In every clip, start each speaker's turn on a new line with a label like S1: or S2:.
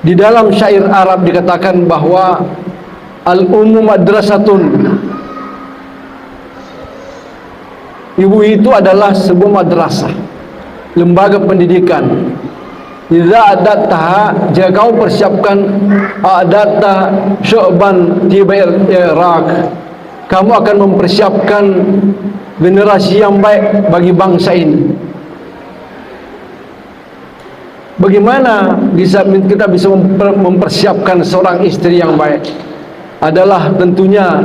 S1: Di dalam syair Arab dikatakan bahwa al-ummu madrasatun. Ibu itu adalah sebuah madrasah, lembaga pendidikan. Idza adattaha, jika kau persiapkan adatta syu'ban tiba Irak, kamu akan mempersiapkan generasi yang baik bagi bangsa ini. Bagaimana kita bisa mempersiapkan seorang istri yang baik? Adalah tentunya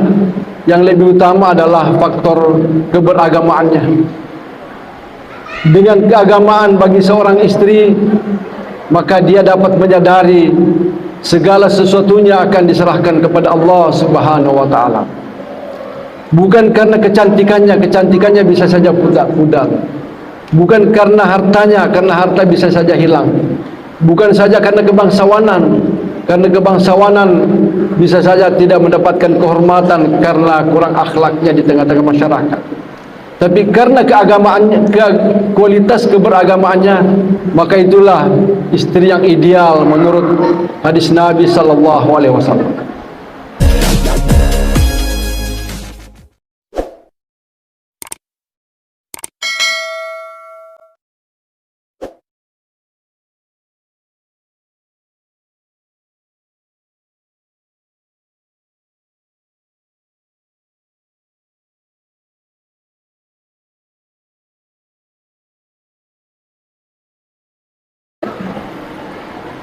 S1: yang lebih utama adalah faktor keberagamaannya. Dengan keagamaan bagi seorang istri, maka dia dapat menyadari segala sesuatunya akan diserahkan kepada Allah Subhanahu wa taala. Bukan karena kecantikannya bisa saja pudar. Bukan karena hartanya, karena harta bisa saja hilang. Bukan saja karena kebangsawanan bisa saja tidak mendapatkan kehormatan karena kurang akhlaknya di tengah-tengah masyarakat. Tapi karena keagamaannya, kualitas keberagamaannya, maka itulah istri yang ideal menurut hadis Nabi sallallahu alaihi wasallam.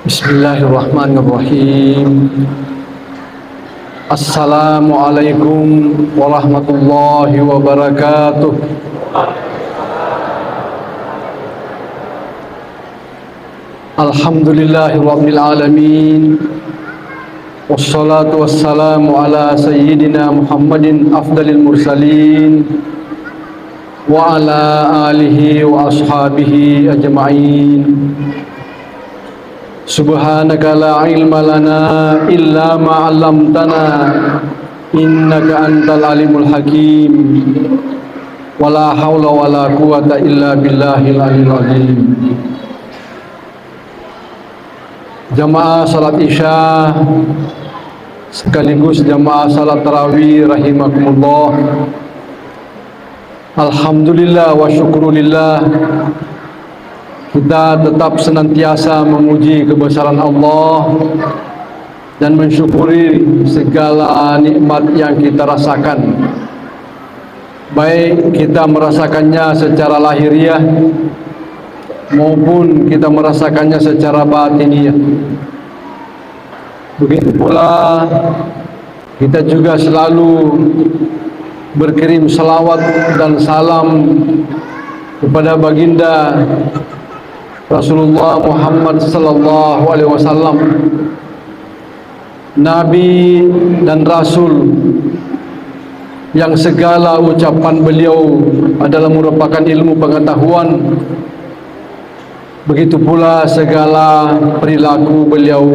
S1: Bismillahirrahmanirrahim. Assalamualaikum warahmatullahi wabarakatuh. Alhamdulillahirabbil alamin. Wassalatu wassalamu ala sayyidina Muhammadin afdalil mursalin wa ala alihi wa ashabihi ajma'in. Subhanaka la ilma lana illa ma 'allamtana innaka antal alimul hakim. Wala haula wala quwata illa billahil aliyil azim. Jamaah salat Isya sekaligus jamaah salat tarawih rahimakumullah. Alhamdulillah wa syukrulillah, kita tetap senantiasa memuji kebesaran Allah dan mensyukuri segala nikmat yang kita rasakan, baik kita merasakannya secara lahiriah maupun kita merasakannya secara batiniah. Begitu pula kita juga selalu berkirim salawat dan salam kepada baginda Rasulullah Muhammad sallallahu alaihi wasallam, Nabi dan Rasul yang segala ucapan beliau adalah merupakan ilmu pengetahuan. Begitu pula segala perilaku beliau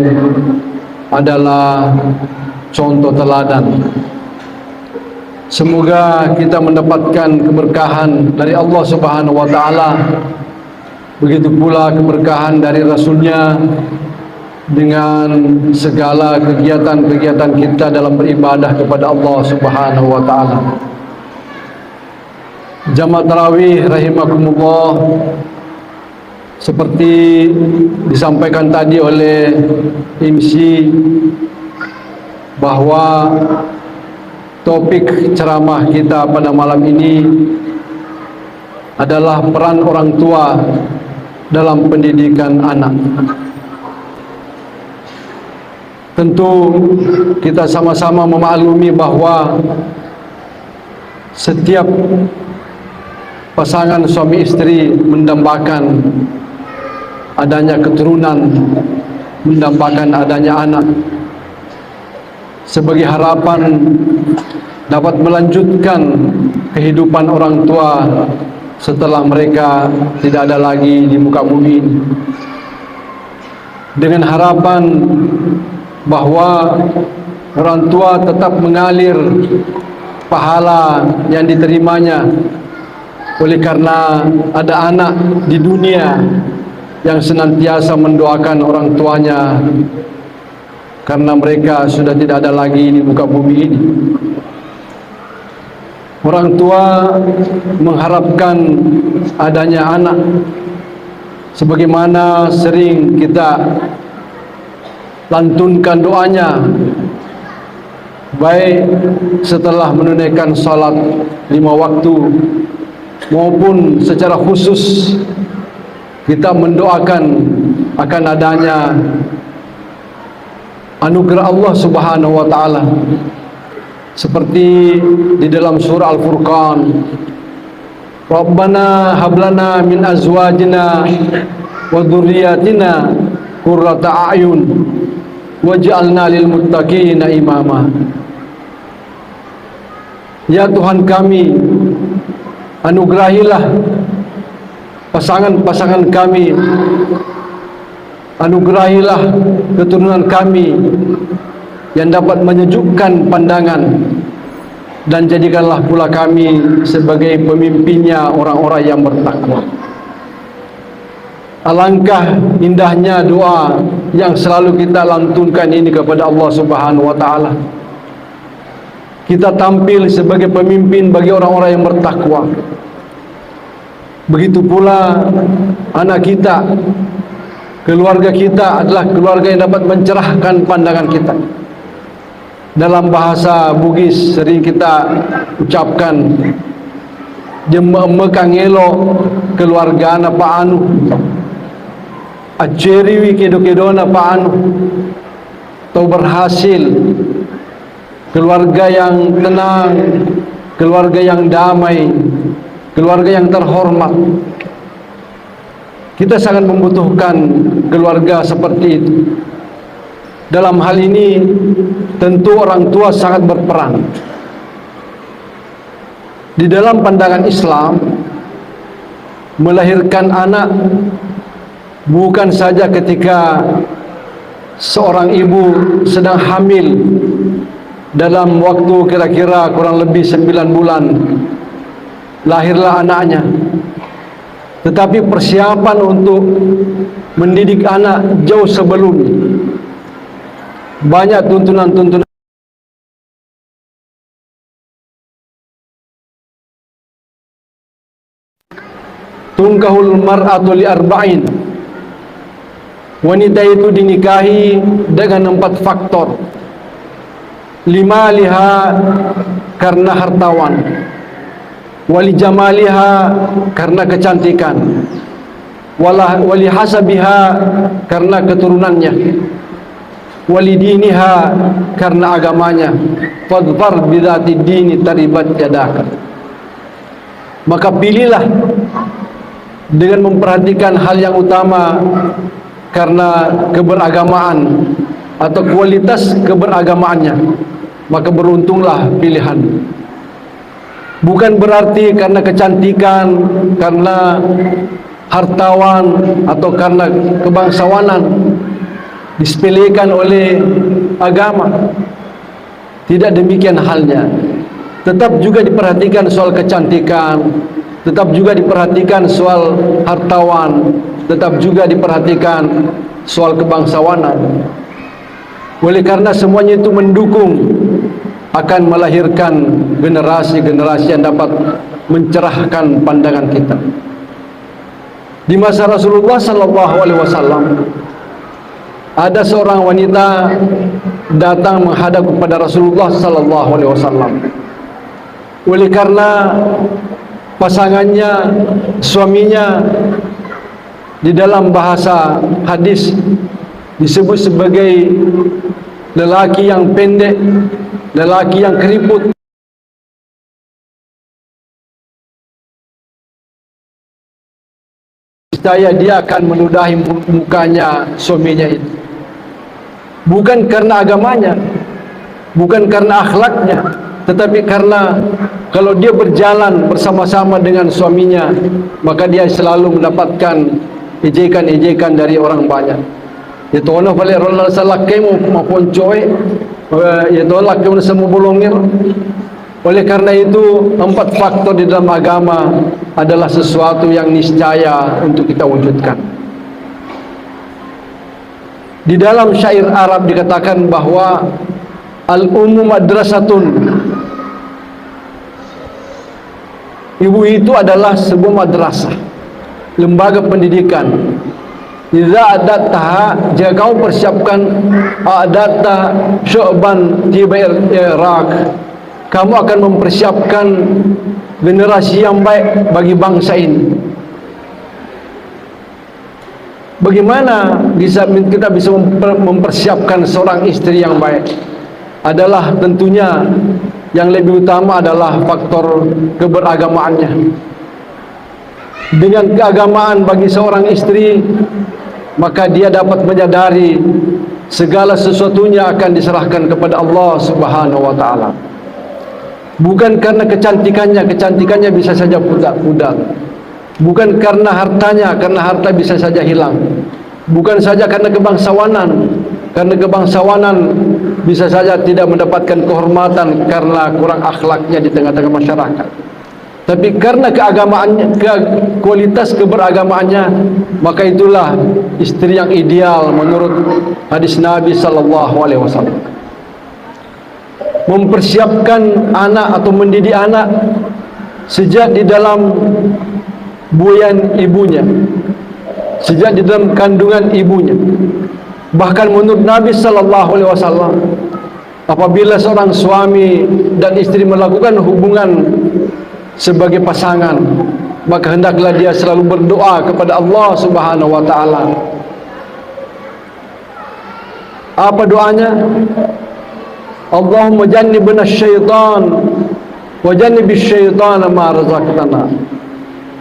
S1: adalah contoh teladan. Semoga kita mendapatkan keberkahan dari Allah Subhanahu wa taala. Begitu pula keberkahan dari Rasulnya dengan segala kegiatan-kegiatan kita dalam beribadah kepada Allah Subhanahu wa ta'ala. Jamaah tarawih rahimakumullah, seperti disampaikan tadi oleh MC bahwa topik ceramah kita pada malam ini adalah peran orang tua dalam pendidikan anak. Tentu kita sama-sama memaklumi bahwa setiap pasangan suami istri mendambakan adanya keturunan, mendambakan adanya anak sebagai harapan dapat melanjutkan kehidupan orang tua setelah mereka tidak ada lagi di muka bumi ini, dengan harapan bahwa orang tua tetap mengalir pahala yang diterimanya oleh karena ada anak di dunia yang senantiasa mendoakan orang tuanya karena mereka sudah tidak ada lagi di muka bumi ini. Orang tua mengharapkan adanya anak, sebagaimana sering kita lantunkan doanya, baik setelah menunaikan salat 5 waktu maupun secara khusus kita mendoakan akan adanya anugerah Allah Subhanahu wa taala, seperti di dalam surah Al-Furqan, Rabbana hablana min azwajina wa dzurriyyatina qurrata a'yun waj'alna lil muttaqina imama. Ya Tuhan kami, anugerahilah pasangan-pasangan kami, anugerahilah keturunan kami yang dapat menyejukkan pandangan, dan jadikanlah pula kami sebagai pemimpinnya orang-orang yang bertakwa. Alangkah indahnya doa yang selalu kita lantunkan ini kepada Allah Subhanahu wa taala. Kita tampil sebagai pemimpin bagi orang-orang yang bertakwa. Begitu pula anak kita, keluarga kita adalah keluarga yang dapat mencerahkan pandangan kita. Dalam bahasa Bugis sering kita ucapkan, jembe-embe kangelo keluarga na paanu, aceriwi kedo-kedona paanu. Atau berhasil, keluarga yang tenang, keluarga yang damai, keluarga yang terhormat. Kita sangat membutuhkan keluarga seperti itu. Dalam hal ini tentu orang tua sangat berperan. Di dalam pandangan Islam, melahirkan anak bukan saja ketika seorang ibu sedang hamil dalam waktu kira-kira kurang lebih 9 bulan lahirlah anaknya, tetapi persiapan untuk mendidik anak jauh sebelumnya. Banyak tuntunan-tuntunan. Tungkahul mar'atu li arba'in. Wanita itu dinikahi dengan 4 faktor. 5 liha karena hartawan, wali jamaliha karena kecantikan, wali hasabiha karena keturunannya, wali diniha karena agamanya. Fadfar bidzati dini taribat yadaka. Maka pilihlah dengan memperhatikan hal yang utama karena keberagamaan atau kualitas keberagamaannya, maka beruntunglah pilihan. Bukan berarti karena kecantikan, karena hartawan atau karena kebangsawanan disepelekan oleh agama. Tidak demikian halnya. Tetap juga diperhatikan soal kecantikan, tetap juga diperhatikan soal hartawan, tetap juga diperhatikan soal kebangsawanan. Oleh karena semuanya itu mendukung akan melahirkan generasi-generasi yang dapat mencerahkan pandangan kita. Di masa Rasulullah SAW, ada seorang wanita datang menghadap kepada Rasulullah SAW. Oleh karena pasangannya, suaminya, di dalam bahasa hadis disebut sebagai lelaki yang pendek, lelaki yang keriput. Saya dia akan meludahi mukanya suaminya itu. Bukan karena agamanya, bukan karena akhlaknya, tetapi karena kalau dia berjalan bersama-sama dengan suaminya, maka dia selalu mendapatkan ejekan-ejekan dari orang banyak. Itu ono balik rola salakai maupun coy, itu laki pun semua bolongir. Oleh karena itu 4 faktor di dalam agama adalah sesuatu yang niscaya untuk kita wujudkan. Di dalam syair Arab dikatakan bahwa al-ummu madrasatun. Ibu itu adalah sebuah madrasah, lembaga pendidikan. Idza adattaha, jika kamu persiapkan adatta syu'ban tibair Iraq, kamu akan mempersiapkan generasi yang baik bagi bangsa ini. Bagaimana kita bisa mempersiapkan seorang istri yang baik? Adalah tentunya yang lebih utama adalah faktor keberagamaannya. Dengan keagamaan bagi seorang istri, maka dia dapat menyadari segala sesuatunya akan diserahkan kepada Allah Subhanahu wa taala. Bukan karena kecantikannya bisa saja pudar. Bukan karena hartanya, karena harta bisa saja hilang. Bukan saja karena kebangsawanan bisa saja tidak mendapatkan kehormatan karena kurang akhlaknya di tengah-tengah masyarakat. Tapi karena keagamaannya, kualitas keberagamaannya, maka itulah istri yang ideal menurut hadis Nabi sallallahu alaihi wasallam. Mempersiapkan anak atau mendidik anak sejak di dalam buayan ibunya, sejak di dalam kandungan ibunya. Bahkan menurut Nabi sallallahu alaihi wasallam, apabila seorang suami dan istri melakukan hubungan sebagai pasangan, maka hendaklah dia selalu berdoa kepada Allah Subhanahu wa taala. Apa doanya? Allahumma jannibna syaitan wa jannibish syaitana ma razaqtana.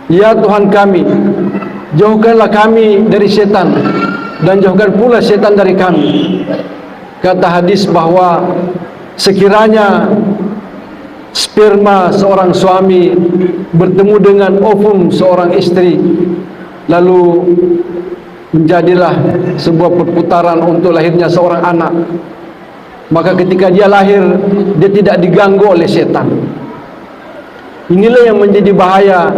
S1: Ya Tuhan kami, jauhkanlah kami dari setan dan jauhkan pula setan dari kami. Kata hadis bahwa sekiranya sperma seorang suami bertemu dengan ovum seorang istri, lalu menjadilah sebuah perputaran untuk lahirnya seorang anak, maka ketika dia lahir, dia tidak diganggu oleh setan. Inilah yang menjadi bahaya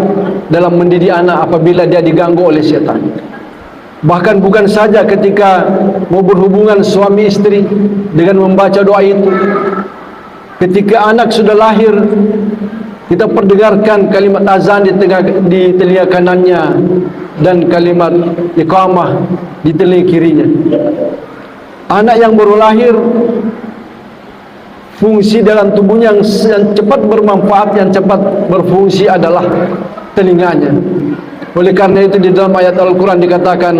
S1: dalam mendidik anak apabila dia diganggu oleh setan. Bahkan bukan saja ketika mau berhubungan suami istri dengan membaca doa itu, ketika anak sudah lahir, kita perdengarkan kalimat azan di telinga kanannya dan kalimat iqamah di telinga kirinya. Anak yang baru lahir, fungsi dalam tubuhnya yang cepat bermanfaat, yang cepat berfungsi adalah telinganya. Oleh karena itu di dalam ayat Al-Quran dikatakan,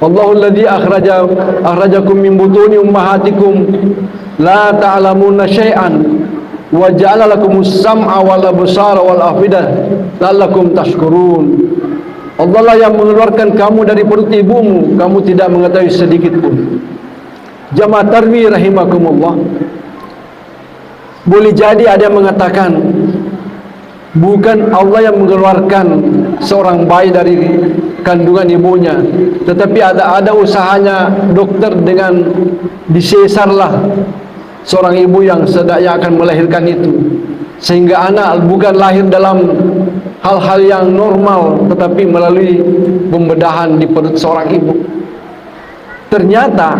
S1: Allahul ladzi akhrajakum min butuni ummahatikum la ta'lamuna syai'an wa ja'ala lakumus sam'a wal absara wal afidah la'allakum tashkurun. Allah lah yang mengeluarkan kamu dari perut ibumu, kamu tidak mengetahui sedikit pun. Jamaah tarwi rahimakumullah. Boleh jadi ada yang mengatakan, bukan Allah yang mengeluarkan seorang bayi dari kandungan ibunya, tetapi ada usahanya dokter dengan disesarlah seorang ibu yang sedang akan melahirkan itu, sehingga anak bukan lahir dalam hal-hal yang normal, tetapi melalui pembedahan di perut seorang ibu. Ternyata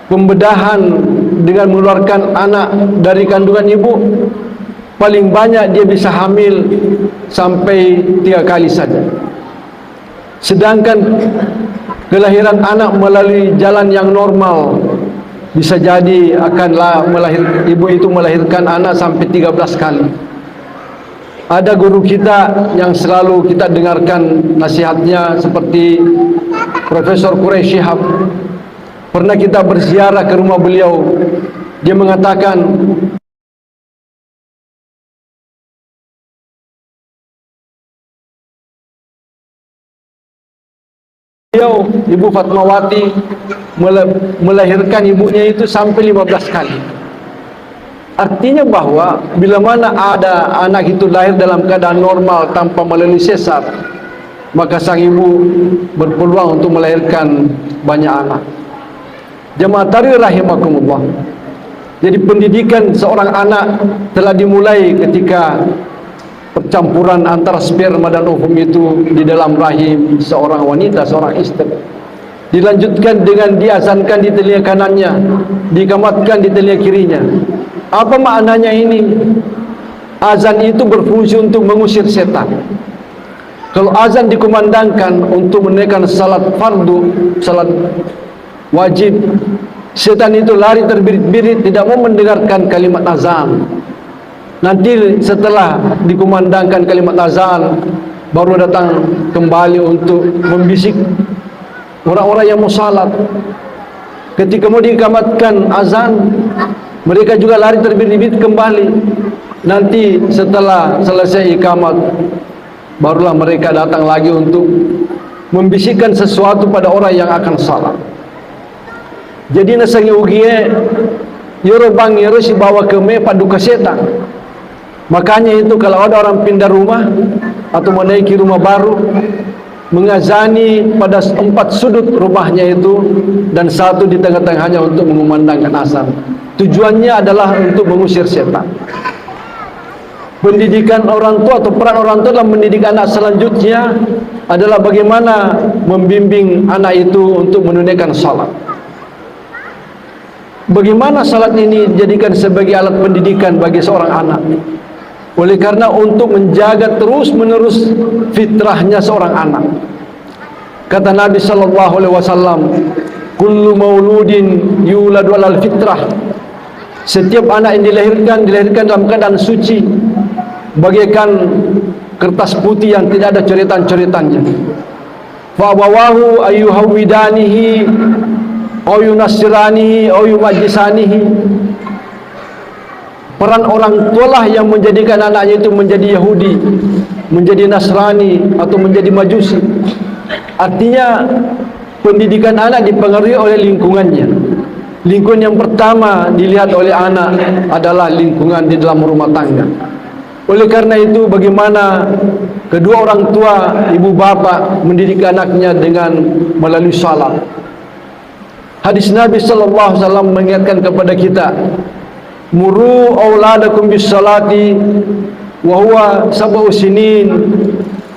S1: pembedahan dengan mengeluarkan anak dari kandungan ibu, paling banyak dia bisa hamil sampai 3 kali saja. Sedangkan kelahiran anak melalui jalan yang normal bisa jadi ibu itu melahirkan anak sampai 13 kali. Ada guru kita yang selalu kita dengarkan nasihatnya seperti Profesor Quraisy Shihab. Pernah kita berziarah ke rumah beliau. Dia mengatakan, Ibu Fatmawati melahirkan ibunya itu sampai 15 kali. Artinya bahwa bila mana ada anak itu lahir dalam keadaan normal tanpa melalui sesar, maka sang ibu berpeluang untuk melahirkan banyak anak. Jemaah tarikh rahimakumullah. Jadi pendidikan seorang anak telah dimulai ketika percampuran antara sperma dan ovum itu di dalam rahim seorang wanita, seorang istri. dilanjutkan dengan diazankan di telinga kanannya, dikamatkan di telinga kirinya. Apa maknanya ini? Azan itu berfungsi untuk mengusir setan. Kalau azan dikumandangkan untuk menunaikan salat fardu, salat wajib, setan itu lari terbirit-birit, tidak mau mendengarkan kalimat azan. Nanti setelah dikumandangkan kalimat azan, baru datang kembali untuk membisik orang-orang yang mau salat. Ketika mau dikamatkan azan, mereka juga lari terbirit-birit kembali. Nanti setelah selesai ikamat, barulah mereka datang lagi untuk membisikkan sesuatu pada orang yang akan salat. Jadi nasangi ugie yoro bang yoro si bawa ke me paduka setan. Makanya itu kalau ada orang pindah rumah atau menaiki rumah baru, mengazani pada 4 sudut rumahnya itu dan 1 di tengah-tengahnya untuk mengumandangkan azan. Tujuannya adalah untuk mengusir setan. Pendidikan orang tua atau peran orang tua dalam mendidik anak selanjutnya adalah bagaimana membimbing anak itu untuk menunaikan salat. Bagaimana salat ini dijadikan sebagai alat pendidikan bagi seorang anak? Oleh karena untuk menjaga terus-menerus fitrahnya seorang anak. Kata Nabi sallallahu alaihi wasallam, "Kullu mauludin yuladu 'alal fitrah." Setiap anak yang dilahirkan dalam keadaan suci, bagaikan kertas putih yang tidak ada coretan-coretannya. Fa abawahu ayyuhawidanihi aw yunassiranihi aw yumajjisanihi. Peran orang tualah yang menjadikan anaknya itu menjadi Yahudi, menjadi Nasrani atau menjadi Majusi. Artinya pendidikan anak dipengaruhi oleh lingkungannya. Lingkungan yang pertama dilihat oleh anak adalah lingkungan di dalam rumah tangga. Oleh karena itu, bagaimana kedua orang tua, ibu bapa mendidik anaknya dengan melalui salat. Hadis Nabi sallallahu alaihi wasallam mengingatkan kepada kita, "Muru auladakum bis salati wa huwa 7 sinin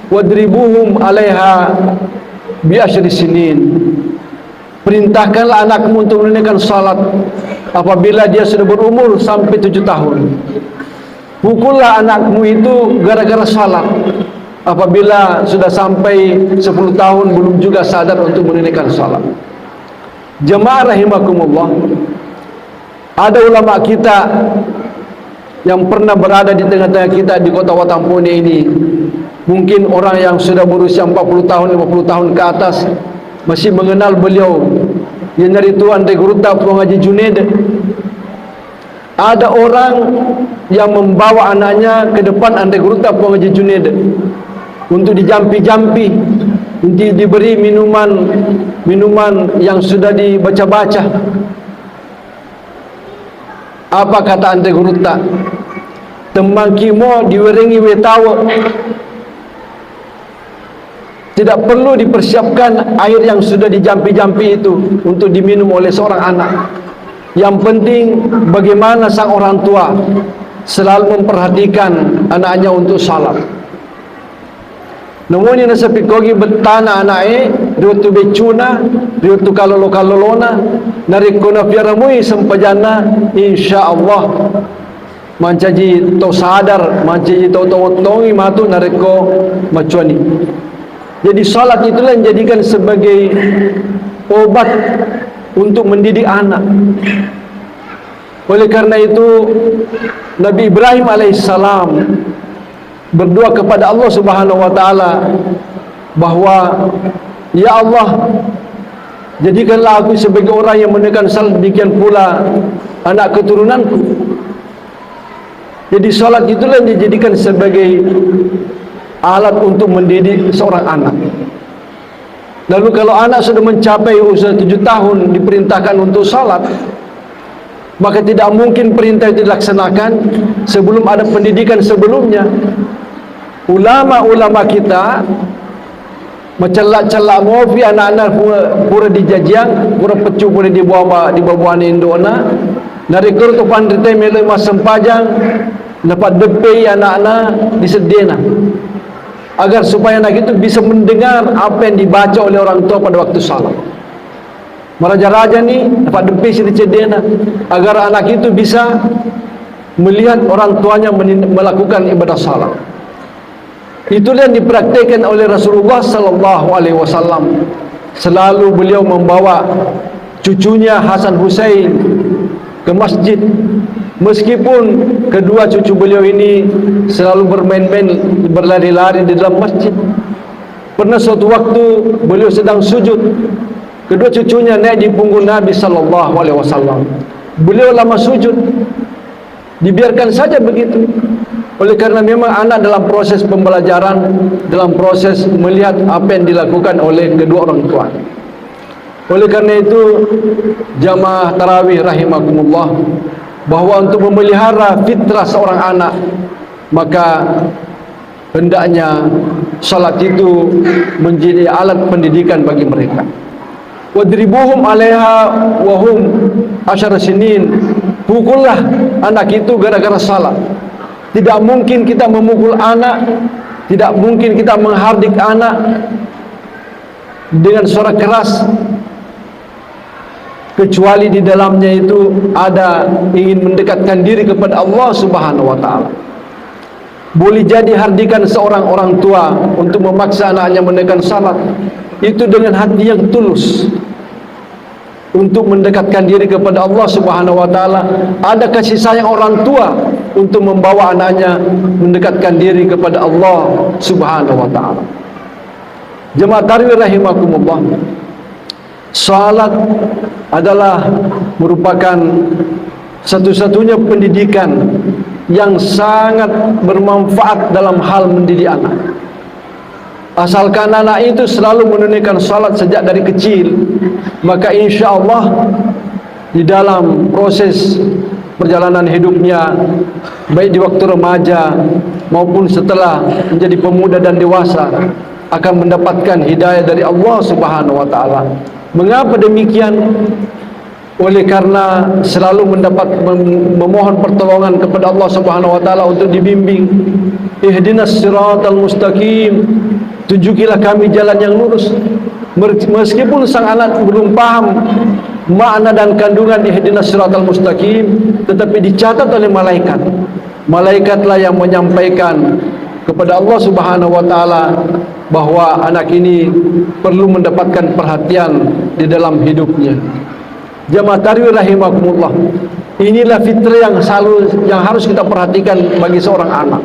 S1: wadribuhum 'alaiha bi 10 sinin." Perintahkanlah anakmu untuk menunaikan salat apabila dia sudah berumur sampai 7 tahun. Pukullah anakmu itu gara-gara salat apabila sudah sampai 10 tahun belum juga sadar untuk menunaikan salat. Jemaah rahimakumullah, ada ulama kita yang pernah berada di tengah-tengah kita di kota Watampone ini. Mungkin orang yang sudah berusia 40 tahun, 50 tahun ke atas masih mengenal beliau, yang dari Tuan Reguruta Puang Haji Junaid. Ada orang yang membawa anaknya ke depan Reguruta Puang Haji Junaid untuk dijampi-jampi, untuk diberi minuman yang sudah dibaca-baca. Apa kata Reguruta? Temangkimo diwerengi wetawa. Tidak perlu dipersiapkan air yang sudah dijampi-jampi itu untuk diminum oleh seorang anak. Yang penting bagaimana sang orang tua selalu memperhatikan anaknya untuk salat. Namun ini sepikogi betana anaknya, riwatu becuna, riwatu kalolo-kalolona, narikona fiaramui sempajana, insyaallah mancaji to sadar, mancaji to tongi matu nariko macuani. Jadi salat itulah yang dijadikan sebagai obat untuk mendidik anak. Oleh karena itu Nabi Ibrahim alaihissalam berdoa kepada Allah Subhanahu wa taala bahwa, "Ya Allah, jadikanlah aku sebagai orang yang menunaikan salat, demikian pula anak keturunanku." Jadi salat itulah yang dijadikan sebagai alat untuk mendidik seorang anak. Lalu kalau anak sudah mencapai usia 7 tahun diperintahkan untuk salat, maka tidak mungkin perintah itu dilaksanakan sebelum ada pendidikan sebelumnya. Ulama-ulama kita mencelak-celak mofi anak-anak pura dijajian, pura pecu pura di bawah indona, narikur tu pandrite melo mas sempajang, dapat depe anak-anak disedena, agar supaya anak itu bisa mendengar apa yang dibaca oleh orang tua pada waktu salat. Raja-raja ni dapat depis di cedena agar anak itu bisa melihat orang tuanya melakukan ibadah salat. Itulah yang dipraktikkan oleh Rasulullah sallallahu alaihi wasallam. Selalu beliau membawa cucunya Hasan Husain ke masjid, meskipun kedua cucu beliau ini selalu bermain-main, berlari-lari di dalam masjid. Pernah suatu waktu beliau sedang sujud, kedua cucunya naik di punggung Nabi sallallahu alaihi wasallam. Beliau lama sujud, dibiarkan saja begitu. Oleh karena memang anak dalam proses pembelajaran, dalam proses melihat apa yang dilakukan oleh kedua orang tua. Oleh karena itu, jamaah tarawih rahimakumullah, bahwa untuk memelihara fitrah seorang anak, maka hendaknya salat itu menjadi alat pendidikan bagi mereka. Wadribuhum 'alaiha wa hum 10 sinin. Pukullah anak itu gara-gara salat. Tidak mungkin kita memukul anak, tidak mungkin kita menghardik anak dengan suara keras, kecuali di dalamnya itu ada ingin mendekatkan diri kepada Allah Subhanahu wa taala. Boleh jadi hardikan seorang orang tua untuk memaksa anaknya menaikkan salat itu dengan hati yang tulus, untuk mendekatkan diri kepada Allah Subhanahu wa taala. Ada kasih sayang orang tua untuk membawa anaknya mendekatkan diri kepada Allah Subhanahu wa taala. Jemaah tarawih rahimakumullah, salat adalah merupakan satu-satunya pendidikan yang sangat bermanfaat dalam hal mendidik anak. Asalkan anak itu selalu menunaikan salat sejak dari kecil, maka insya Allah di dalam proses perjalanan hidupnya, baik di waktu remaja maupun setelah menjadi pemuda dan dewasa, akan mendapatkan hidayah dari Allah Subhanahu wa taala. Mengapa demikian? Oleh karena selalu memohon pertolongan kepada Allah Subhanahu wa taala untuk dibimbing. Ihdinas siratal mustaqim, tunjukilah kami jalan yang lurus. Meskipun sang anak belum paham makna dan kandungan ihdinas siratal mustaqim, tetapi dicatat oleh malaikat. Malaikatlah yang menyampaikan kepada Allah Subhanahu wa taala bahwa anak ini perlu mendapatkan perhatian di dalam hidupnya. Jamaah tarawih rahimakumullah, inilah fitrah yang harus kita perhatikan bagi seorang anak.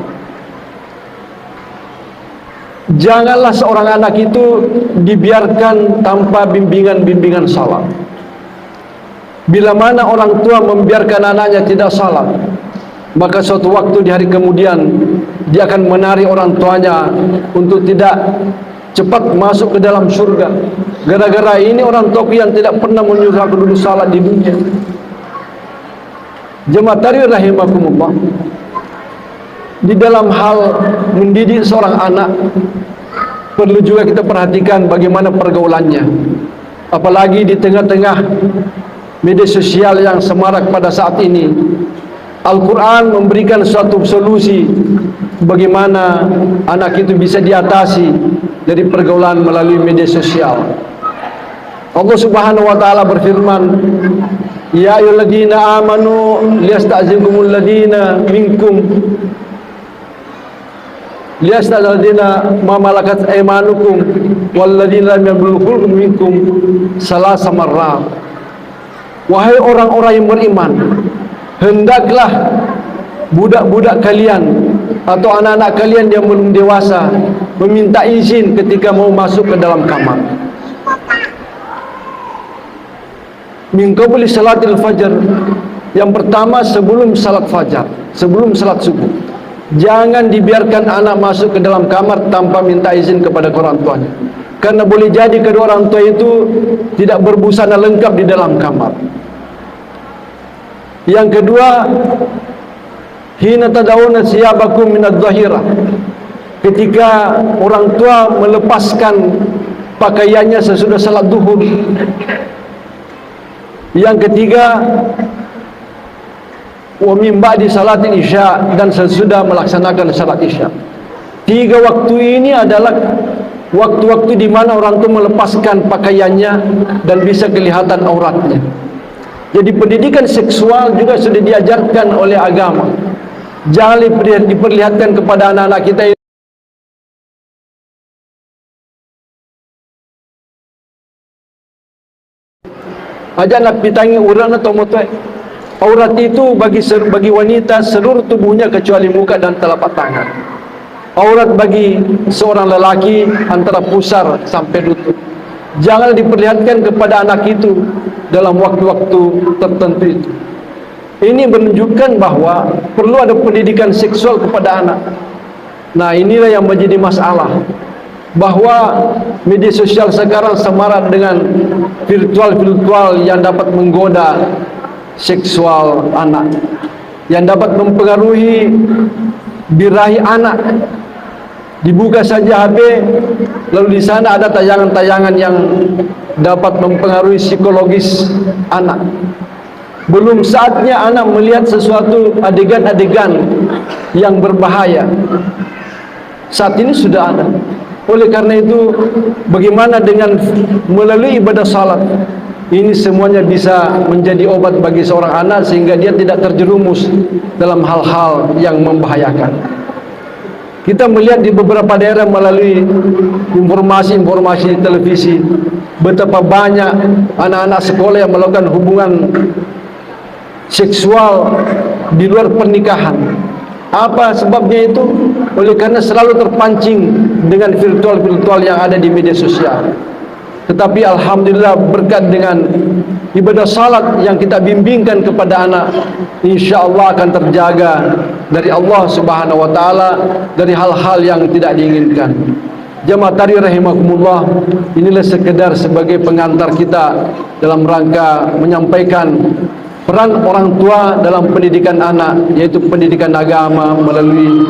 S1: Janganlah seorang anak itu dibiarkan tanpa bimbingan salat. Bila mana orang tua membiarkan anaknya tidak salat, maka suatu waktu di hari kemudian dia akan menarik orang tuanya untuk tidak cepat masuk ke dalam surga. Gara-gara ini orang tua yang tidak pernah menyuruh aku dulu salat di dunia. Jemaah tarawih rahimakumullah, di dalam hal mendidik seorang anak perlu juga kita perhatikan bagaimana pergaulannya. Apalagi di tengah-tengah media sosial yang semarak pada saat ini, Al-Quran memberikan suatu solusi bagaimana anak itu bisa diatasi dari pergaulan melalui media sosial. Allah Subhanahu wa taala berfirman, ya ayyuhalladzina amanu liyasta'zinkumul ladzina minkum liyasta'zina ma malakat aymanukum walladzina lam yablughu minkum salasa marrat. Wahai orang-orang yang beriman, hendaklah budak-budak kalian atau anak-anak kalian yang belum dewasa meminta izin ketika mau masuk ke dalam kamar. Min qabli salatil fajr, yang pertama sebelum salat fajar, sebelum salat subuh. Jangan dibiarkan anak masuk ke dalam kamar tanpa minta izin kepada orang tuanya, karena boleh jadi kedua orang tua itu tidak berbusana lengkap di dalam kamar. Yang kedua, hina tadawuna siyabakum minadh dhahirah, ketika orang tua melepaskan pakaiannya sesudah salat duhur. Yang ketiga, wa min ba'di salatil isya, dan sesudah melaksanakan salat isya. 3 waktu ini adalah waktu-waktu di mana orang itu melepaskan pakaiannya dan bisa kelihatan auratnya. Jadi pendidikan seksual juga sudah diajarkan oleh agama. Jangan diperlihatkan kepada anak-anak kita aja nak pitangi urat atau motor. Aurat itu bagi wanita seluruh tubuhnya kecuali muka dan telapak tangan. Aurat bagi seorang lelaki antara pusar sampai lutut. Jangan diperlihatkan kepada anak itu dalam waktu-waktu tertentu itu. Ini menunjukkan bahwa perlu ada pendidikan seksual kepada anak. Nah, inilah yang menjadi masalah, bahwa media sosial sekarang semarak dengan virtual yang dapat menggoda seksual anak, yang dapat mempengaruhi birahi anak. Dibuka saja HP, lalu di sana ada tayangan-tayangan yang dapat mempengaruhi psikologis anak. Belum saatnya anak melihat sesuatu adegan-adegan yang berbahaya. Saat ini sudah ada. Oleh karena itu, bagaimana dengan melalui ibadah salat? Ini semuanya bisa menjadi obat bagi seorang anak sehingga dia tidak terjerumus dalam hal-hal yang membahayakan. Kita melihat di beberapa daerah melalui informasi-informasi televisi betapa banyak anak-anak sekolah yang melakukan hubungan seksual di luar pernikahan. Apa sebabnya itu? Oleh karena selalu terpancing dengan virtual yang ada di media sosial. Tetapi alhamdulillah berkat dengan ibadah salat yang kita bimbingkan kepada anak, insyaallah akan terjaga dari Allah Subhanahu wa taala dari hal-hal yang tidak diinginkan. Jamaah tadi rahimakumullah, inilah sekedar sebagai pengantar kita dalam rangka menyampaikan peran orang tua dalam pendidikan anak, yaitu pendidikan agama melalui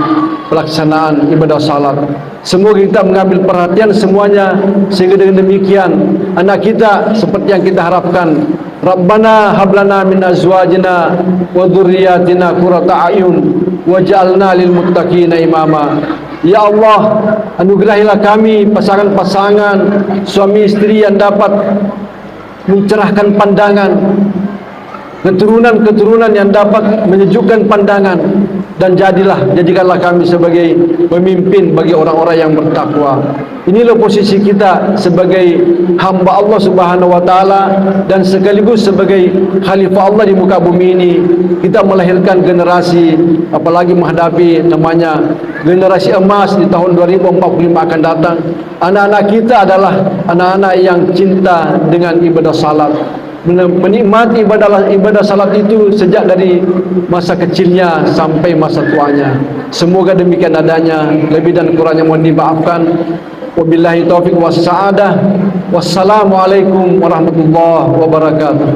S1: pelaksanaan ibadah salat. Semoga kita mengambil perhatian semuanya sehingga dengan demikian anak kita seperti yang kita harapkan. Rabbana hablana min azwajina wa dzurriyyatina qurrata a'yun waj'alna lil muttaqina imama. Ya Allah, anugerahilah kami pasangan-pasangan suami istri yang dapat mencerahkan pandangan, keturunan-keturunan yang dapat menyejukkan pandangan, dan jadikanlah kami sebagai pemimpin bagi orang-orang yang bertakwa. Inilah posisi kita sebagai hamba Allah Subhanahu wa taala dan sekaligus sebagai khalifah Allah di muka bumi ini. Kita melahirkan generasi, apalagi menghadapi namanya generasi emas di tahun 2045 akan datang. Anak-anak kita adalah anak-anak yang cinta dengan ibadah salat, menikmati ibadah salat itu sejak dari masa kecilnya sampai masa tuanya. Semoga demikian adanya, lebih dan kurangnya mohon dimaafkan. Wabillahi taufiq was sa'adah. Wassalamualaikum warahmatullahi wabarakatuh.